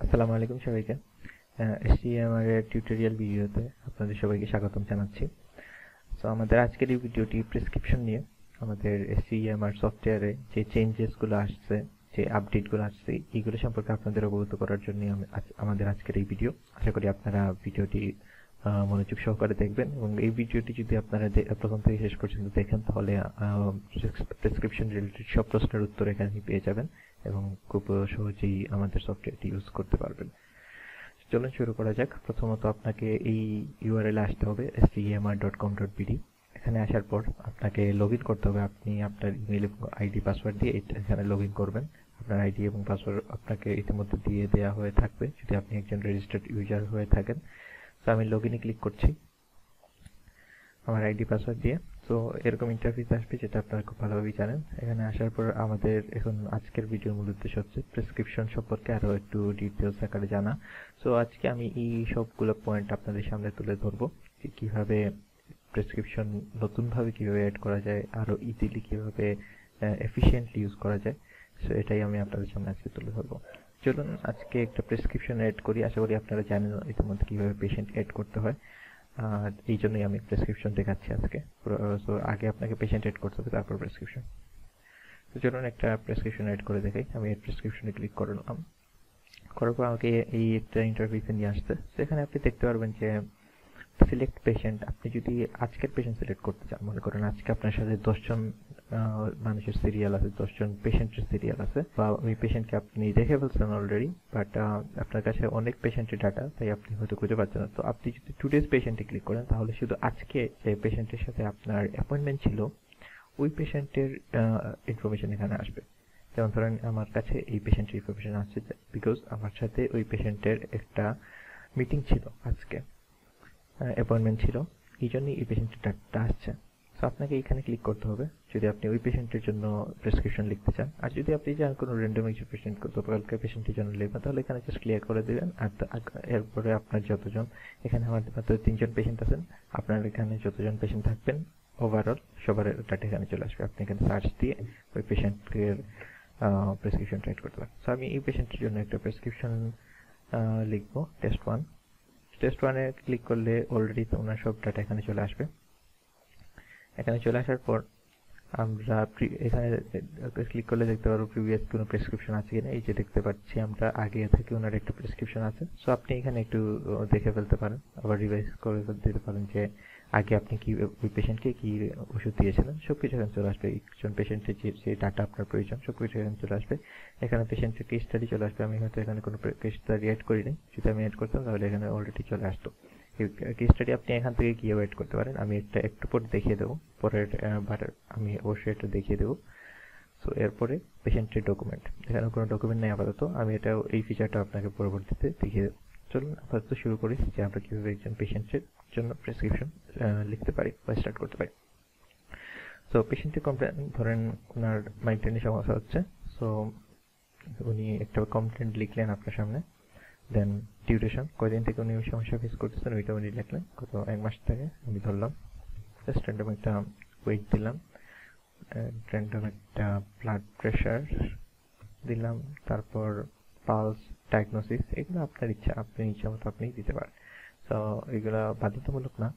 আসসালামু আলাইকুম সবাইকে। এসটিএমআর এর টিউটোরিয়াল ভিডিওতে আপনাদের সবাইকে স্বাগতম জানাচ্ছি। সো আমাদের আজকের এই ভিডিওটি প্রেসক্রিপশন নিয়ে। আমাদের এসটিএমআর সফটওয়্যারে যে চেঞ্জেসগুলো আসছে, যে আপডেটগুলো আসছে, এইগুলো সম্পর্কে আপনাদের অবগত করার জন্য আমাদের আজকের এই ভিডিও। আশা করি আপনারা ভিডিওটি মনোযোগ সহকারে দেখবেন এবং এই ভিডিওটি যদি আপনারা প্রথম থেকে শেষ পর্যন্ত দেখেন তাহলে প্রেসক্রিপশন রিলেটেড সব প্রশ্নের উত্তর এখানে পেয়ে যাবেন এবং খুব সহজেই আমাদের সফটওয়্যারটি ইউজ করতে পারবেন। চলুন শুরু করা যাক। প্রথমত আপনাকে এই ইউআরএল আসতে হবে stemr.com.bd। এখানে আসার পর আপনাকে লগইন করতে হবে। আপনি আপনার ইমেল এবং আইডি পাসওয়ার্ড দিয়ে এখানে লগইন করবেন। আপনার আইডি এবং পাসওয়ার্ড আপনাকে ইতিমধ্যে দিয়ে দেওয়া হয়ে থাকবে যদি আপনি একজন রেজিস্টার্ড ইউজার হয়ে থাকেন। তো আমি লগইনে ক্লিক করছি আমার আইডি পাসওয়ার্ড দিয়ে। তো এরকম ইন্টারফেস আসবে যেটা আপনারা খুব ভালোভাবেই জানেন। এখানে আসার পর আমাদের এখন আজকের ভিডিওর মূল উদ্দেশ্য হচ্ছে প্রেসক্রিপশন সম্পর্কে আরও একটু ডিটেলস আকারে জানা। সো আজকে আমি এই সবগুলো পয়েন্ট আপনাদের সামনে তুলে ধরবো যে কীভাবে প্রেসক্রিপশন নতুনভাবে কীভাবে অ্যাড করা যায়, আরও ইজিলি কীভাবে এফিশিয়েন্টলি ইউজ করা যায়। সো এটাই আমি আপনাদের সামনে আজকে তুলে ধরবো। চলুন আজকে একটা প্রেসক্রিপশন অ্যাড করি। আশা করি আপনারা জানেন ইতিমধ্যে কীভাবে পেশেন্ট অ্যাড করতে হয়। আর এই জন্যই আমি প্রেসক্রিপশন দেখাচ্ছি আজকে। সো আগে আপনাকে পেশেন্ট এড করতে হবে, তারপর প্রেসক্রিপশন। তো চলুন একটা প্রেসক্রিপশন এড করে দেখাই। আমি এর প্রেসক্রিপশনে ক্লিক করলাম। করার পর আমাকে এই একটা ইন্টারফেসে নিয়ে আসতে। সেখানে আপনি দেখতে পারবেন যে সিলেক্ট পেশেন্ট। আপনি যদি আজকের পেশেন্ট সিলেক্ট করতে চান, মনে করেন আজকে আপনার সাথে 10 জন মানুষের সিরিয়াল আছে, 10 জন পেশেন্টের সিরিয়াল আছে, বা ওই পেশেন্টকে আপনি দেখে ফেলছেন অলরেডি, বাট আপনার কাছে অনেক পেশেন্টের ডাটা, তাই আপনি হয়তো খুঁজে পাচ্ছেন না। তো আপনি যদি টুডেজ পেশেন্টে ক্লিক করেন তাহলে শুধু আজকে যে পেশেন্টের সাথে আপনার অ্যাপয়েন্টমেন্ট ছিল ওই পেশেন্টের ইনফরমেশন এখানে আসবে। যেমন ধরেন আমার কাছে এই পেশেন্টের ইনফরমেশন আসছে বিকজ আমার সাথে ওই পেশেন্টের একটা মিটিং ছিল, আজকে অ্যাপয়েন্টমেন্ট ছিল, এই জন্যই এই পেশেন্টের ডাটা আসছে। সো আপনাকে এখানে ক্লিক করতে হবে যদি আপনি ওই পেশেন্টের জন্য প্রেসক্রিপশন লিখতে চান। আর যদি আপনি চান কোনো র্যান্ডম কিছু পেশেন্ট গতকালকে পেশেন্টের জন্য লিখবেন তাহলে এখানে জাস্ট ক্লিয়ার করে দেবেন। আর এরপরে আপনার যতজন, এখানে আমাদের মাত্র 3 জন পেশেন্ট আছেন, আপনার এখানে যতজন পেশেন্ট থাকবেন ওভারঅল সবার ডাটা এখানে চলে আসবে। আপনি এখানে সার্চ দিয়ে ওই পেশেন্টের প্রেসক্রিপশন রাইট করতে পারেন। সো আমি এই পেশেন্টের জন্য একটা প্রেসক্রিপশন লিখবো, টেস্ট 1। টেস্ট 1-এ ক্লিক করলে অলরেডি ওনার সব ডাটা এখানে চলে আসবে। এখানে চলে আসার পর আমরা এখানে ক্লিক করলে দেখতে পারবো প্রিভিয়াস কোনো প্রেসক্রিপশন আছে কিনা। এই যে দেখতে পাচ্ছি আমরা আগে থেকে ওনার একটা প্রেসক্রিপশন আছে। সো আপনি এখানে একটু দেখে ফেলতে পারেন, আবার রিভাইজ করে দিতে পারেন যে আগে আপনি কি ওই পেশেন্টকে কি ওষুধ দিয়েছিলেন। সব কিছু এখানে চলে আসবে। একজন পেশেন্টের যে ডাটা আপনার প্রয়োজন সব কিছু এখানে চলে আসবে। এখানে পেশেন্টের কেস স্টাডি চলে আসবে। আমি হয়তো এখানে কোনো কেস স্টাডি অ্যাড করিনি, যদি আমি অ্যাড করতাম তাহলে এখানে অলরেডি চলে আসতো। কেস স্টাডি আপনি এখান থেকে কিভাবে অ্যাড করতে পারেন আমি একটা একটু পরে দেখিয়ে দেবো, পরের বার আমি অবশ্যই এটা দেখিয়ে দেবো। সো এরপরে পেশেন্টের ডকুমেন্ট, এখানে কোনো ডকুমেন্ট নেই আপাতত, আমি এটাও এই ফিচারটা আপনাকে পরবর্তীতে দেখিয়ে দেবো। চলুন আপাতত শুরু করি যে আমরা কীভাবে একজন পেশেন্টের জন্য প্রেসক্রিপশন লিখতে পারি বা স্টার্ট করতে পারি। সো পেশেন্টের কমপ্লেন, ধরেন ওনার মাইগ্রেনের সমস্যা হচ্ছে। সো উনি একটা কমপ্লেন্ট লিখলেন আপনার সামনে। দেন ডিউরেশন, কয়দিন থেকে উনি সমস্যা ফেস করতেছেন ওইটা উনি লিখলেন, গত 1 মাস থেকে আমি ধরলাম। জাস্ট র্যান্ডম একটা ওয়েট দিলাম, র্যান্ডম একটা ব্লাড প্রেশার দিলাম, তারপর পালস, ডায়াগনোসিস, এগুলো আপনার ইচ্ছা, আপনি ইচ্ছা মতো আপনি দিতে পারেন। তো এগুলো বাধ্যতামূলক না।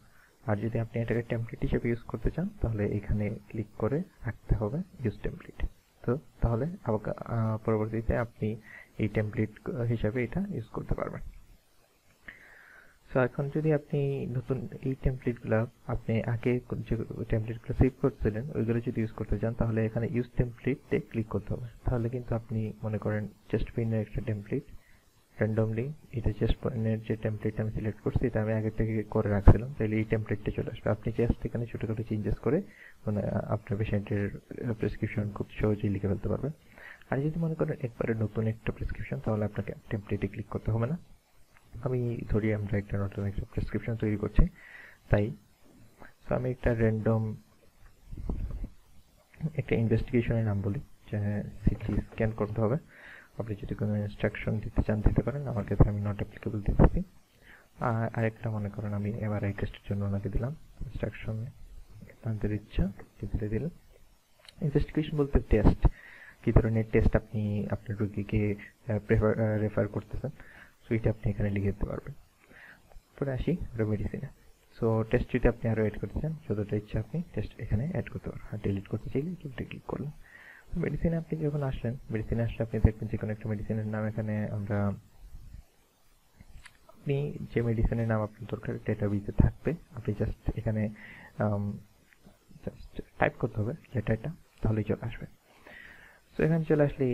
আর যদি আপনি এটাকে টেমপ্লেট হিসেবে ইউজ করতে চান তাহলে এখানে ক্লিক করে রাখতে হবে ইউজ টেমপ্লেট। তো তাহলে পরবর্তীতে আপনি এই টেমপ্লেট হিসাবে এটা ইউজ করতে পারবেন। সো এখন যদি আপনি নতুন এই টেমপ্লেটগুলো আপনি আগে যে টেমপ্লেটগুলো সেভ করছিলেন ওইগুলো যদি ইউজ করতে চান তাহলে এখানে ইউজ টেমপ্লেটে ক্লিক করতে হবে। তাহলে কিন্তু আপনি মনে করেন চেস্ট পেইনের একটা টেমপ্লেট র্যান্ডমলি, এটা চেস্ট পেইনের যে টেমপ্লেটটা আমি সিলেক্ট করছি এটা আমি আগে থেকে করে রাখছিলাম, তাহলে এই টেমপ্লেটটা চলে আসবে। আপনি জাস্ট এখানে ছোটোখাটো চেঞ্জেস করে মানে আপনার পেশেন্টের প্রেসক্রিপশন খুব সহজেই লিখে ফেলতে পারবেন। আর যদি মনে করেন একবারে নতুন একটা প্রেসক্রিপশন তাহলে আপনাকে টেমপ্লেটে ক্লিক করতে হবে না। আমি ধরি আমরা একটা নতুন একটা প্রেসক্রিপশন তৈরি করছি, তাই সো আমি একটা র্যান্ডম একটা ইনভেস্টিগেশনের নাম বলি যে সিটি স্ক্যান করতে হবে। আপনি যদি কোনো ইনস্ট্রাকশন দিতে চান দিতে পারেন, আমার ক্ষেত্রে আমি নট অ্যাপ্লিকেবল দিতেছি। আর আরেকটা মনে করেন আমি এমআরআই টেস্টের জন্য ওনাকে দিলাম ইনস্ট্রাকশন, আপনাদের ইচ্ছা দিলে দিলেন। ইনভেস্টিগেশন বলতে টেস্ট, কি ধরনের টেস্ট আপনি আপনার রোগীকে রেফার করতেছেন, সো এটা আপনি এখানে লিখে দিতে পারবেন। পরে আসি মেডিসিনে। সো টেস্ট যদি আপনি আরও অ্যাড করতে চান, যতটা ইচ্ছা আপনি টেস্ট এখানে অ্যাড করতে পারবেন। আর ডিলিট করতে চাইলে এটা ক্লিক করলেন। মেডিসিনে আপনি যখন আসলেন, মেডিসিনে আসলে আপনি দেখবেন যে কোনো একটা মেডিসিনের নাম এখানে আমরা আপনি যে মেডিসিনের নাম আপনার দরকার ডেটাবেসে থাকবে, আপনি জাস্ট এখানে জাস্ট টাইপ করতে হবে লেটারটা, তাহলেই চলে আসবে। সো এখানে চলে আসলে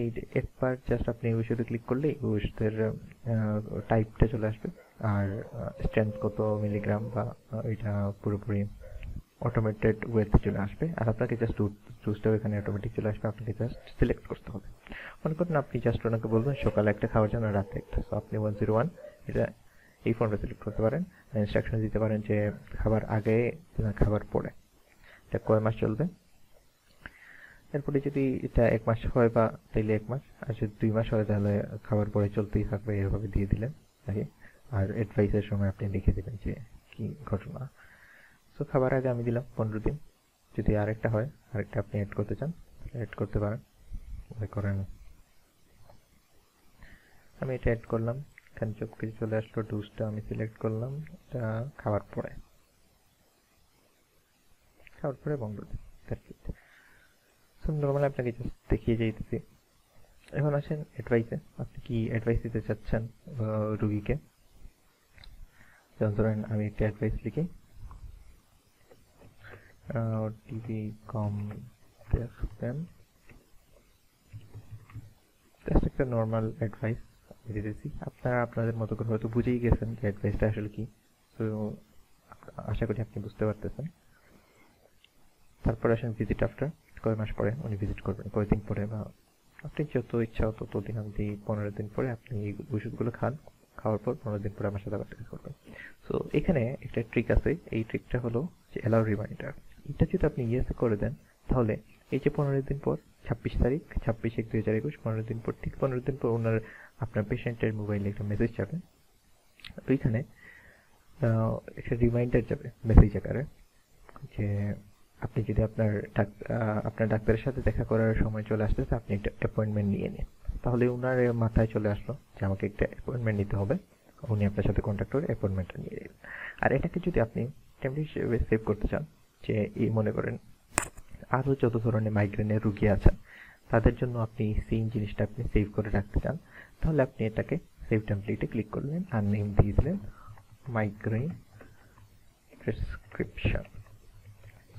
একবার জাস্ট আপনি ওষুধে ক্লিক করলেই ওষুধের টাইপটা চলে আসবে, আর স্ট্রেংথ কত মিলিগ্রাম বা এটা পুরোপুরি অটোমেটেড ওয়েতে চলে আসবে। আর আপনাকে জাস্ট ডোজটাও এখানে অটোমেটিক চলে আসবে, আপনাকে জাস্ট সিলেক্ট করতে হবে। মনে করেন আপনি জাস্ট ওনাকে বলবেন সকালে একটা খাওয়ার জন্য রাতে একটা, সো আপনি 101 এটা এই ফর্মটা সিলেক্ট করতে পারেন। ইনস্ট্রাকশন দিতে পারেন যে খাবার আগে না খাবার পরে, এটা কয় মাস চলবে। এরপরে যদি এটা 1 মাস হয় বা তাইলে 1 মাস, আর যদি 2 মাস হয় তাহলে খাবার পরে চলতেই থাকবে, এভাবে দিয়ে দিলেন নাকি। আর অ্যাডভাইসের সময় আপনি লিখে দেবেন যে কি ঘটনা। সো খাবার আগে আমি দিলাম 15 দিন। যদি আরেকটা হয়, আরেকটা আপনি অ্যাড করতে চান অ্যাড করতে পারেন। মনে করেন আমি এটা অ্যাড করলাম, এখানে সব কিছু চলে আসলো, ডোজটা আমি সিলেক্ট করলাম, এটা খাবার পরে 15 দিন। নর্মালি আপনাকে জাস্ট দেখিয়ে যাইতেছি। এখন আসেন অ্যাডভাইসে, আপনি কি অ্যাডভাইস দিতে চাচ্ছেন রুগীকে। যেমন ধরেন আমি একটা অ্যাডভাইস লিখি, টিভি কম দেখবেন, জাস্ট একটা নর্মাল অ্যাডভাইস দিতেছি। আপনারা আপনাদের মতো করে হয়তো বুঝেই গেছেন যে অ্যাডভাইসটা আসলে কি, তো আশা করি আপনি বুঝতে পারতেছেন। তারপর আসেন ভিজিট আফটার, কয় মাস পরে উনি ভিজিট করবেন, কয়দিন পরে, বা আপনি যত ইচ্ছা ততদিন, আপনি 15 দিন পরে আপনি এই ওষুধগুলো খান, খাওয়ার পর 15 দিন পরে আমার সাথে আবার দেখা করবেন। সো এখানে একটা ট্রিক আছে, এই ট্রিকটা হলো যে অ্যালাউ রিমাইন্ডার। এটা যদি আপনি ইয়েস করে দেন, তাহলে এই যে 15 দিন পর 26 তারিখ 26/1/2021, 15 দিন পর, ঠিক 15 দিন পর ওনার আপনার পেশেন্টের মোবাইলে একটা মেসেজ যাবে, ওইখানে একটা রিমাইন্ডার যাবে মেসেজ আকারে যে আপনি যদি আপনার ডাক্তারের সাথে দেখা করার সময় চলে আসতেছে, আপনি একটা অ্যাপয়েন্টমেন্ট নিয়ে নিন। তাহলে ওনার মাথায় চলে আসলো যে আমাকে একটা অ্যাপয়েন্টমেন্ট নিতে হবে, উনি আপনার সাথে কন্ট্যাক্ট করে অ্যাপয়েন্টমেন্টটা নিয়ে নেবেন। আর এটাকে যদি আপনি টেমপ্লেট হিসেবে সেভ করতে চান, যে এই মনে করেন আরও যত ধরনের মাইগ্রেনের রুগী আছেন তাদের জন্য আপনি সেম জিনিসটা আপনি সেভ করে রাখতে চান, তাহলে আপনি এটাকে সেভ টেমপ্লেটে ক্লিক করলেন আর নেম দিয়ে দিলেন migraine prescription.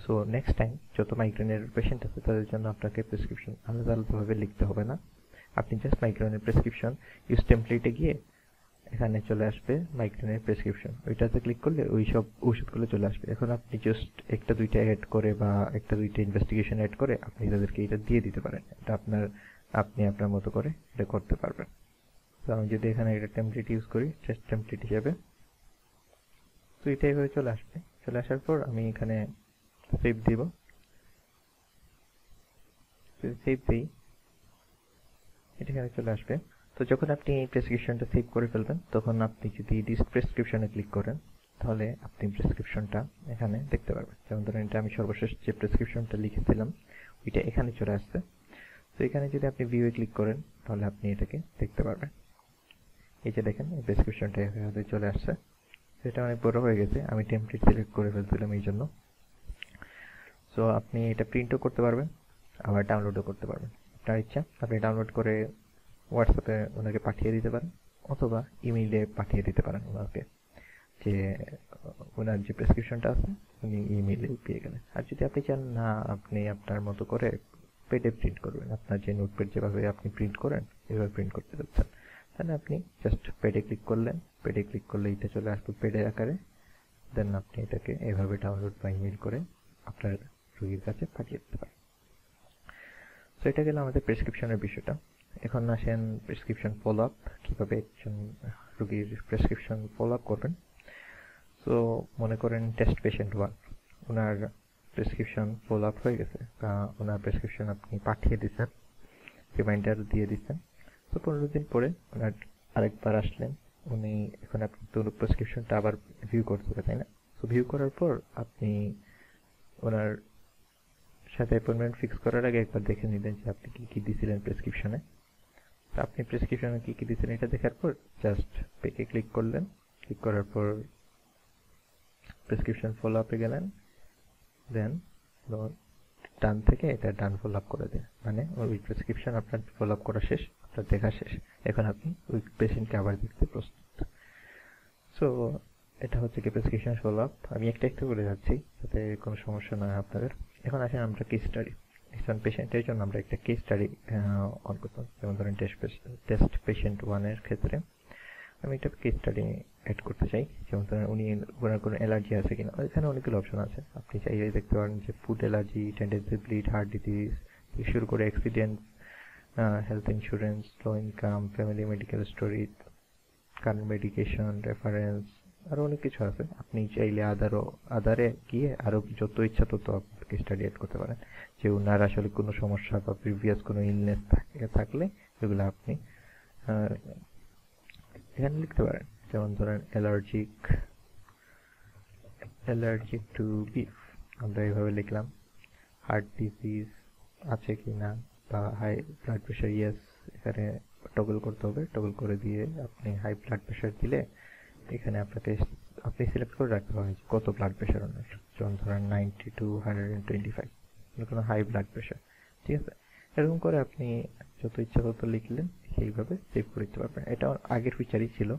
So next time যত মাইগ্রেনের পেশেন্ট আছে তাদের জন্য আপনাকে প্রেসক্রিপশন আলাদা আলাদাভাবে লিখতে হবে না, আপনি জাস্ট মাইগ্রেনের প্রেসক্রিপশন ইউজ টেমপ্লেটে গিয়ে এখানে চলে আসবে মাইগ্রেনের প্রেসক্রিপশন, ওইটাতে ক্লিক করলে ওই সব ওষুধগুলো চলে আসবে। এখন আপনি জাস্ট একটা দুইটা অ্যাড করে বা একটা দুইটা ইনভেস্টিগেশন অ্যাড করে আপনি তাদেরকে এটা দিয়ে দিতে পারেন, এটা আপনি আপনার মতো করে এটা করতে পারবেন। তো আমি যদি এখানে একটা টেমপ্লেট ইউজ করি জাস্ট টেমপ্লেট হিসেবে, তো এটা এভাবে চলে আসবে। চলে আসার পর আমি এখানে সেভ দিব, সেভ দিই, এটা এখানে চলে আসবে। তো যখন আপনি এই প্রেসক্রিপশনটা সেভ করে ফেলবেন, তখন আপনি যদি ডিস প্রেসক্রিপশনে ক্লিক করেন, তাহলে আপনি প্রেসক্রিপশনটা এখানে দেখতে পারবেন। যেমন ধরেন এটা আমি সর্বশেষ যে প্রেসক্রিপশনটা লিখেছিলাম ওইটা এখানে চলে আসছে। তো এখানে যদি আপনি ভিউয়ে ক্লিক করেন, তাহলে আপনি এটাকে দেখতে পারবেন। এই যে দেখেন এই প্রেসক্রিপশনটা এখানে চলে আসছে। এটা অনেক বড় হয়ে গেছে, আমি টেমপ্লেট সিলেক্ট করে ফেলছিলাম এই জন্য। সো আপনি এটা প্রিন্টও করতে পারবেন, আবার ডাউনলোডও করতে পারবেন, আপনার ইচ্ছা। আপনি ডাউনলোড করে হোয়াটসঅ্যাপে ওনাকে পাঠিয়ে দিতে পারেন, অথবা ইমেইলে পাঠিয়ে দিতে পারেন ওনাকে, যে ওনার যে প্রেসক্রিপশনটা আছে উনি ইমেইলে পেয়ে গেলেন। আর যদি আপনি চান না আপনি আপনার মতো করে পেডে প্রিন্ট করবেন, আপনার যে নোটপ্যাড যেভাবে আপনি প্রিন্ট করেন এভাবে প্রিন্ট করতে চাচ্ছেন, তাহলে আপনি জাস্ট পেডে ক্লিক করলেন, পেডে ক্লিক করলে এটা চলে আসবে পেডের আকারে, দেন আপনি এটাকে এভাবে ডাউনলোড বা ইমেইল করে আপনার রোগীর কাছে পাঠিয়ে দিতে পারেন। সো এটা গেল আমাদের প্রেসক্রিপশনের বিষয়টা। এখন আসেন প্রেসক্রিপশন ফলো আপ, কীভাবে একজন রোগীর প্রেসক্রিপশন ফলো আপ করবেন। সো মনে করেন টেস্ট পেশেন্ট 1, ওনার প্রেসক্রিপশন ফলো আপ হয়ে গেছে, বা ওনার প্রেসক্রিপশন আপনি পাঠিয়ে দিচ্ছেন, রিমাইন্ডার দিয়ে দিচ্ছেন। তো 15 দিন পরে ওনার আরেকবার আসলেন, উনি এখন আপনি তো প্রেসক্রিপশনটা আবার ভিউ করতে হবে, তাই না? সো ভিউ করার পর আপনি ওনার সাথে অ্যাপয়েন্টমেন্ট ফিক্স করার আগে একবার দেখে নিলেন যে আপনি কি কি দিয়েছিলেন প্রেসক্রিপশনে। তো আপনি প্রেসক্রিপশনে কি কি দিয়েছেন এটা দেখার পর জাস্ট পেকে ক্লিক করলেন। ক্লিক করার পর প্রেসক্রিপশন ফলো আপে গেলেন, দেন ডান থেকে এটা ডান ফলো আপ করে দিন, মানে ওই প্রেসক্রিপশন আপনার ফলো আপ করা শেষ, আপনার দেখা শেষ। এখন আপনি ওই পেশেন্টকে আবার দেখতে প্রস্তুত। সো এটা হচ্ছে কি প্রেসক্রিপশন ফলো আপ। আমি একটা একটা করে যাচ্ছি যাতে কোনো সমস্যা না হয় আপনাদের। এখন আসেন আমরা কেস স্টাডি। একজন পেশেন্টের জন্য আমরা একটা কেস স্টাডি অন করতাম। যেমন ধরেন টেস্ট পেশেন্ট 1 এর ক্ষেত্রে আমি একটা কেস স্টাডি অ্যাড করতে চাই। যেমন ধরেন ওনার কোনো অ্যালার্জি আছে কিনা, এখানে অনেকগুলো অপশন আছে। আপনি চাইলে দেখতে পারেন যে food allergy, tendency bleed, heart disease থেকে শুরু করে accident, health insurance, low income, family medical story, current medication, reference, আরও অনেক কিছু আছে। আপনি চাইলে আদারে গিয়ে আরও যত ইচ্ছা তত আপনি স্টাডি অ্যাড করতে পারেন, যে ওনার আসলে কোনো সমস্যা বা প্রিভিয়াস কোনো ইলনেস থাকলে এগুলো আপনি এখানে লিখতে পারেন। যেমন ধরেন অ্যালার্জিক টু বিফ, আমরা এইভাবে লিখলাম। হার্ট ডিজিজ আছে কি না, বা হাই ব্লাড প্রেশার, ইয়েস, এখানে টগল করতে হবে। টগল করে দিয়ে আপনি হাই ব্লাড প্রেশার দিলে এখানে আপনি সিলেক্ট করে রাখতে পারেন কত ব্লাড প্রেশার ওনার। যেমন ধরেন 90 to 125, কোনো হাই ব্লাড প্রেশার, ঠিক আছে। এরকম করে আপনি যত ইচ্ছা তত লিখলেন, সেইভাবে সেভ করে দিতে পারবেন। এটা আগের ফিচারই ছিল,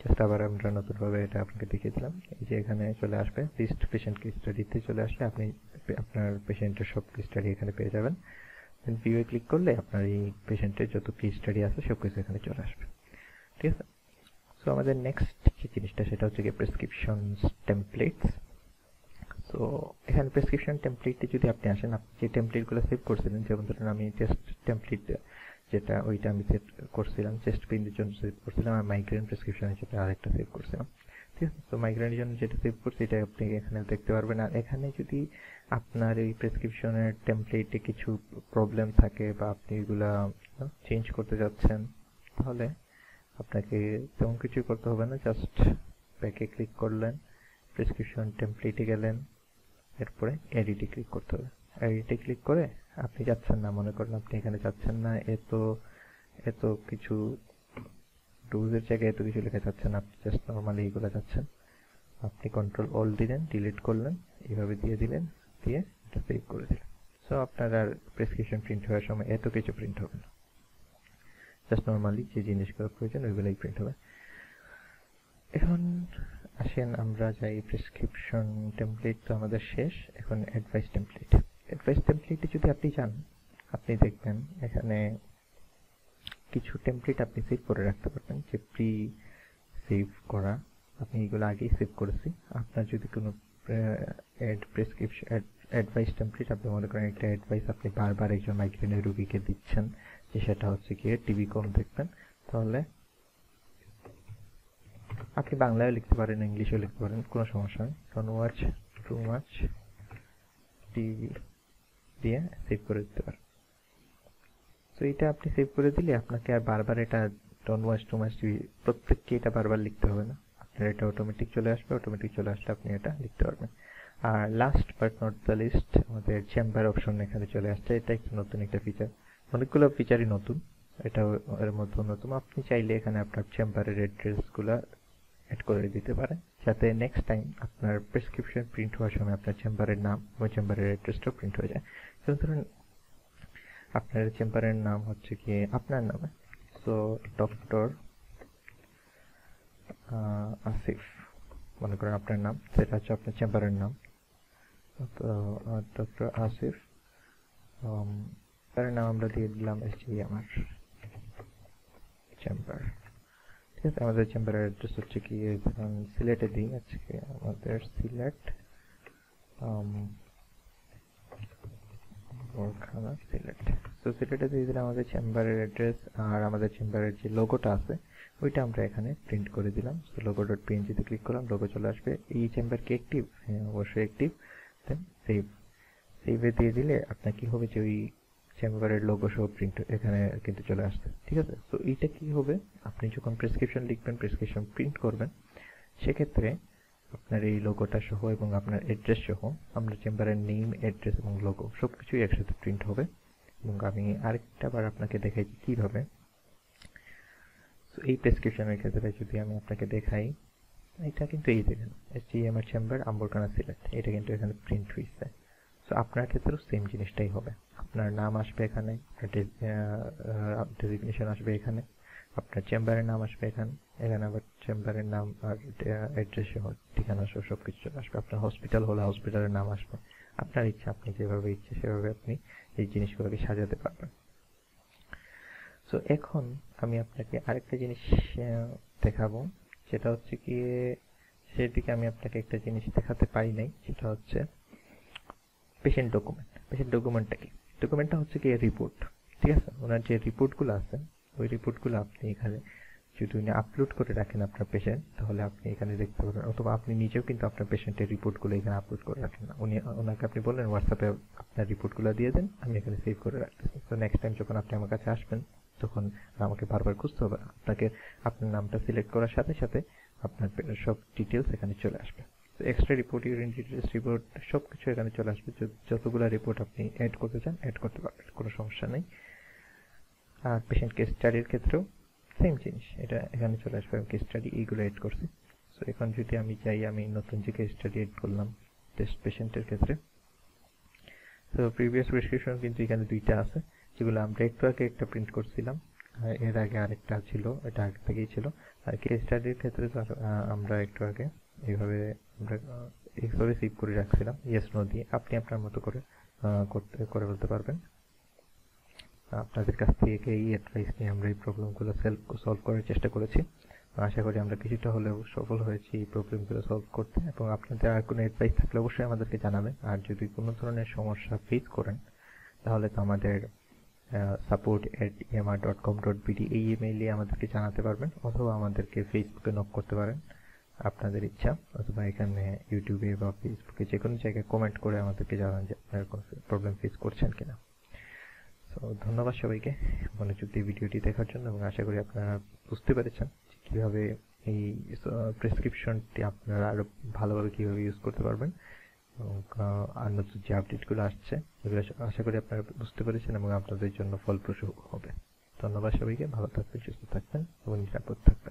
জাস্ট আবার আমরা নতুনভাবে এটা আপনাকে দেখিয়ে দিলাম। এই যে এখানে চলে আসবে লিস্ট পেশেন্ট কেস স্টাডিতে চলে আসলে আপনি আপনার পেশেন্টের সব কেস স্টাডি এখানে পেয়ে যাবেন। দেন ভিউয়ে ক্লিক করলে আপনার এই পেশেন্টের যত কেস স্টাডি আছে সব কিছু এখানে চলে আসবে, ঠিক আছে। সো আমাদের নেক্সট যে জিনিসটা সেটা হচ্ছে কি প্রেসক্রিপশন টেমপ্লেটস। সো এখানে প্রেসক্রিপশন টেমপ্লেটে যদি আপনি আসেন, আপনি যে টেমপ্লেটগুলো সেভ করছিলেন, যেমন ধরুন আমি টেস্ট টেমপ্লেট যেটা ওইটা আমি সেভ করছিলাম, চেস্ট পেইনের জন্য সেভ করছিলাম, আর মাইগ্রেন প্রেসক্রিপশনের সাথে আরেকটা সেভ করছিলাম, ঠিক আছে। তো মাইগ্রেনের জন্য যেটা সেভ করছি এটা আপনি এখানে দেখতে পারবেন। আর এখানে যদি আপনার এই প্রেসক্রিপশনের টেমপ্লেটে কিছু প্রবলেম থাকে বা আপনি এগুলা চেঞ্জ করতে যাচ্ছেন, তাহলে আপনাকে তেমন কিছুই করতে হবে না। জাস্ট ব্যাকে ক্লিক করলেন, প্রেসক্রিপশন টেমপ্লেটে গেলেন, এরপরে এডিটে ক্লিক করতে হবে। এডিটে ক্লিক করে আপনি যাচ্ছেন না, মনে করেন আপনি এখানে যাচ্ছেন না, এত কিছু ডোজের জায়গায় এত কিছু লেখা যাচ্ছে না, আপনি জাস্ট নর্মালি এইগুলো যাচ্ছেন, আপনি কন্ট্রোল অল দিলেন, ডিলিট করলেন, এইভাবে দিয়ে দিলেন, দিয়ে এটা সেভ করে দিলেন। সো আপনার আর প্রেসক্রিপশন প্রিন্ট হওয়ার সময় এত কিছু প্রিন্ট হবে না, জাস্ট নর্মালি যে জিনিসগুলো প্রয়োজন ওইগুলোই প্রিন্ট হবে। এখন আসেন আমরা যাই প্রেসক্রিপশন টেমপ্লেট তো আমাদের শেষ। এখন অ্যাডভাইস টেমপ্লেটে যদি আপনি যান, আপনি দেখবেন এখানে কিছু টেমপ্লেট আপনি সেভ করে রাখতে পারবেন, যে প্রি সেভ করা। আপনি এগুলো আগেই সেভ করেছি। আপনার যদি কোনো প্রেসক্রিপশন অ্যাডভাইস টেমপ্লেট, আপনি মনে করেন একটা অ্যাডভাইস আপনি বারবার একজন মাইগ্রেনের রোগীকে দিচ্ছেন, যে সেটা হচ্ছে গিয়ে টিভি কম দেখবেন, তাহলে আপনি বাংলায়ও লিখতে পারেন, ইংলিশেও লিখতে পারেন, কোনো সমস্যা নেই। Don't watch too much TV দিয়ে সেভ করে দিতে পারেন। তো এটা আপনি সেভ করে দিলে আপনাকে আর বারবার এটা don't watch too much TV প্রত্যেককে এটা বারবার লিখতে হবে না, আপনার এটা অটোমেটিক চলে আসবে। অটোমেটিক চলে আসলে আপনি এটা লিখতে পারবেন। আর last but not the least, আমাদের চেম্বার অপশন এখানে চলে আসছে। এটা একটা নতুন একটা ফিচার, অনেকগুলো ফিচারই নতুন, এটাও এর মধ্যে নতুন। আপনি চাইলে এখানে আপনার চেম্বারের অ্যাড্রেসগুলো অ্যাড করে দিতে পারেন, যাতে নেক্সট টাইম আপনার প্রেসক্রিপশন প্রিন্ট হওয়ার সময় আপনার চেম্বারের নাম বা চেম্বারের অ্যাড্রেসটাও প্রিন্ট হয়ে যায়। যেমন ধরুন আপনার চেম্বারের নাম হচ্ছে কি আপনার নামে, সো ডক্টর আসিফ, মনে করেন আপনার নাম, সেটা হচ্ছে আপনার চেম্বারের নাম, তো ডক্টর আসিফ, তার নাম আমরা দিয়ে দিলাম আমার চেম্বার, ঠিক আছে। আমাদের চেম্বারের অ্যাড্রেস হচ্ছে কি সিলেটে দিই, আজকে আমাদের সিলেট বরখানা সিলেট। তো সিলেটে দিয়ে দিলাম আমাদের চেম্বারের অ্যাড্রেস। আর আমাদের চেম্বারের যে লোগোটা আছে ওইটা আমরা এখানে প্রিন্ট করে দিলাম। তো লোগো ডট পিএনজিতে ক্লিক করলাম, লোগো চলে আসবে। এই চেম্বার কি অ্যাক্টিভ? হ্যাঁ, অবশ্যই অ্যাক্টিভ। দেন সেভে দিয়ে দিলে আপনার কি হবে, যে ওই চেম্বারের লোগো সহ প্রিন্ট এখানে কিন্তু চলে আসবে, ঠিক আছে। তো এইটা কি হবে, আপনি যখন প্রেসক্রিপশন লিখবেন, প্রেসক্রিপশন প্রিন্ট করবেন, সেক্ষেত্রে আপনার এই লোগোটা সহ এবং আপনার অ্যাড্রেস সহ আমরা চেম্বারের নেম, অ্যাড্রেস এবং লোগো সবকিছুই একসাথে প্রিন্ট হবে। এবং আমি আরেকটা বার আপনাকে দেখাই কিভাবে। এই প্রেসক্রিপশনের ক্ষেত্রে যদি আমি আপনাকে দেখাই, এটা কিন্তু এই দেখেন HTML চেম্বার আম্বরকানা সিলেট, এটা কিন্তু এখানে প্রিন্ট হয়েছে। সো আপনার ক্ষেত্রেও সেম জিনিসটাই হবে। আপনার নাম আসবে এখানে, ডেজিগনেশন আসবে এখানে, আপনার চেম্বারের নাম আসবে এখানে, এখানে আবার চেম্বারের নাম আর অ্যাড্রেস সহ ঠিকানা সহ সবকিছু চলে আসবে। আপনার হসপিটাল হলে হসপিটালের নাম আসবে। আপনার ইচ্ছা, আপনি যেভাবে ইচ্ছে সেভাবে আপনি এই জিনিসগুলোকে সাজাতে পারবেন। সো এখন আমি আপনাকে আরেকটা জিনিস দেখাবো, সেটা হচ্ছে কি সেদিকে আমি আপনাকে একটা জিনিস দেখাতে পারি নাই, সেটা হচ্ছে পেশেন্ট ডকুমেন্ট। পেশেন্ট ডকুমেন্টটা কি? ডকুমেন্টটা হচ্ছে কি রিপোর্ট, ঠিক আছে? ওনার যে রিপোর্টগুলো আছে ওই রিপোর্টগুলো আপনি এখানে যদি উনি আপলোড করে রাখেন আপনার পেশেন্ট, তাহলে আপনি এখানে দেখতে পারবেন। অথবা আপনি নিজেও কিন্তু আপনার পেশেন্টের রিপোর্টগুলো এখানে আপলোড করে রাখেন না, ওনাকে আপনি বললেন হোয়াটসঅ্যাপে আপনার রিপোর্টগুলো দিয়ে দেন, আমি এখানে সেভ করে রাখতেছি। তো নেক্সট টাইম যখন আপনি আমার কাছে আসবেন তখন আমাকে বারবার খুঁজতে হবে না, আপনাকে আপনার নামটা সিলেক্ট করার সাথে সাথে আপনার সব ডিটেলস এখানে চলে আসবে। তো extra report, urine details report সবকিছু এখানে চলে আসবে। যতগুলো রিপোর্ট আপনি অ্যাড করতে চান অ্যাড করতে পারবেন, কোনো সমস্যা নেই। আর পেশেন্ট কেস স্টাডির ক্ষেত্রেও সেম জিনিস, এটা এখানে চলে আসবে। কেস স্টাডি এইগুলো এড করছি। সো এখন যদি আমি চাই, আমি নতুন যে কেস স্টাডি এড করলাম টেস্ট পেশেন্টের ক্ষেত্রে, তো প্রিভিয়াস প্রেসক্রিপশন কিন্তু এখানে দুইটা আছে, যেগুলো আমরা একটু আগে একটা প্রিন্ট করছিলাম, এর আগে আরেকটা ছিল, এটা আগে থেকেই ছিল। আর কেস স্টাডির ক্ষেত্রে তো আমরা একটু আগে এইভাবে সেভ করে রাখছিলাম ইয়েস নো দিয়ে। আপনি আপনার মতো করে করে বলতে পারবেন। আপনাদের কাছ থেকে এই অ্যাডভাইস নিয়ে আমরা এই প্রবলেমগুলো সলভ করার চেষ্টা করেছি। আশা করি আমরা কিছুটা হলেও সফল হয়েছি এই প্রবলেমগুলো সলভ করতে। এবং আপনাদের আর কোনো অ্যাডভাইস থাকলে অবশ্যই আমাদেরকে জানাবেন। আর যদি কোনো ধরনের সমস্যা ফেস করেন তাহলে তো আমাদের support@emr.com.bd এই ইমেইলে আমাদেরকে জানাতে পারবেন, অথবা আমাদেরকে ফেসবুকে নক করতে পারেন আপনাদের ইচ্ছা, অথবা এখানে ইউটিউবে বা ফেসবুকে যে কোনো জায়গায় কমেন্ট করে আমাদেরকে জানান যে আপনারা কোনো প্রবলেম ফেস করছেন কিনা। সো ধন্যবাদ সবাইকে মনোযোগ দিয়ে ভিডিওটি দেখার জন্য, এবং আশা করি আপনারা বুঝতে পেরেছেন কিভাবে এই প্রেসক্রিপশনটি আপনারা আরো ভালোভাবে কিভাবে ইউজ করতে পারবেন। এবং আর নতুন যে আপডেটগুলো আসছে এগুলো আশা করি আপনারা বুঝতে পেরেছেন এবং আপনাদের জন্য ফলপ্রসূ হবে। ধন্যবাদ সবাইকে, ভালো থাকবেন, সুস্থ থাকবেন এবং নিরাপদ থাকবেন।